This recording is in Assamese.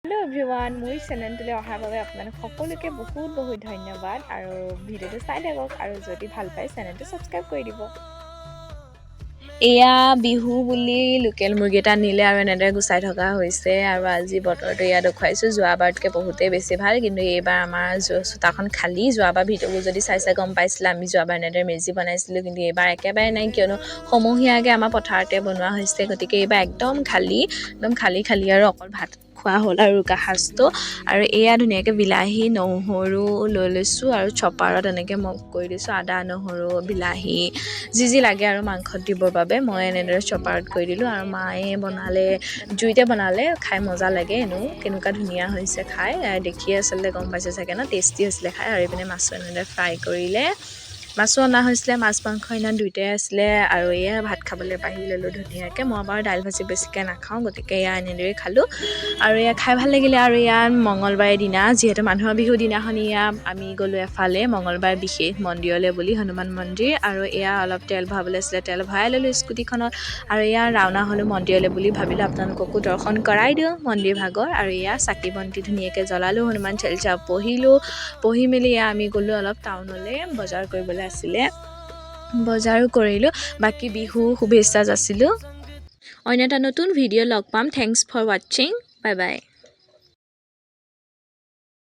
হেল্ল' এভৰিৱান, মোৰ চেনেলটোলৈ অহাৰ বাবে আপোনালোক সকলোকে বহুত ধন্যবাদ আৰু ভিডিঅ'টো চাই থাকক আৰু যদি ভাল পায় চেনেলটো ছাবস্ক্ৰাইব কৰি দিব। এয়া বিহু বুলি লোকেল মুৰ্গী এটা নিলে আৰু এনেদৰে গুচাই থকা হৈছে আৰু আজি বতৰটো এয়া দেখুৱাইছোঁ যোৱাবাৰতকৈ বহুতেই বেছি ভাল, কিন্তু এইবাৰ আমাৰ চোতালখন খালী। যোৱাবাৰ ভিডিঅ'বোৰ যদি চাইছে গম পাইছিলে আমি যোৱাবাৰ এনেদৰে মেজি বনাইছিলোঁ, কিন্তু এইবাৰ একেবাৰে নাই, কিয়নো সমূহীয়াকৈ আমাৰ পথাৰতে বনোৱা হৈছে। গতিকে এইবাৰ একদম খালী আৰু অকল ভাত খোৱা হ'ল আৰু সাজটো। আৰু এয়া ধুনীয়াকৈ বিলাহী নহৰু লৈ লৈছোঁ আৰু চপাৰত এনেকৈ মই কৰি দিছোঁ আদা নহৰু বিলাহী যি লাগে আৰু মাংসত দিবৰ বাবে মই এনেদৰে চপাৰত কৰি দিলোঁ। আৰু মায়ে বনালে, জুইতে বনালে, খাই মজা লাগে। কেনেকুৱা ধুনীয়া হৈছে খাই, দেখিয়ে আচলতে গম পাইছে চাগে ন, টেষ্টি হৈছিলে খাই। আৰু এইপিনে মাছো এনেদৰে ফ্ৰাই কৰিলে, মাছো অনা হৈছিলে, মাছ মাংস ইমান দুইটাই আছিলে। আৰু এয়া ভাত খাবলৈ বাঢ়ি ল'লোঁ ধুনীয়াকৈ। মই বাৰু দাইল ভাজি বেছিকৈ নাখাওঁ, গতিকে এয়া এনেদৰেই খালোঁ। আৰু এয়া খাই ভাল লাগিলে। আৰু ইয়াত মঙলবাৰৰ দিনা, যিহেতু মানুহৰ বিহুৰ দিনাখন, আমি গ'লোঁ এফালে মঙলবাৰ বিশেষ মন্দিৰলৈ বুলি, হনুমান মন্দিৰ। আৰু এয়া অলপ তেল ভৰাবলৈ আছিলে, তেল ভৰাই ল'লোঁ স্কুটিখনত। আৰু এয়া ৰাওনা হ'লোঁ মন্দিৰলৈ বুলি ভাবিলোঁ আপোনালোককো দৰ্শন কৰাই দিওঁ মন্দিৰ ভাগৰ। আৰু এয়া চাকি বন্তি ধুনীয়াকৈ জ্বলালোঁ, হনুমান চালিচা পঢ়ি মেলি এয়া আমি গ'লোঁ অলপ টাউনলৈ, বজাৰ কৰিবলৈ আছিলে, বজাৰো কৰিলোঁ। বাকী বিহু শুভেচ্ছা যাচিলোঁ। অন্য এটা নতুন ভিডিঅ' লগ পাম। থেংকছ ফৰ ৱাটছিং। বাই বাই।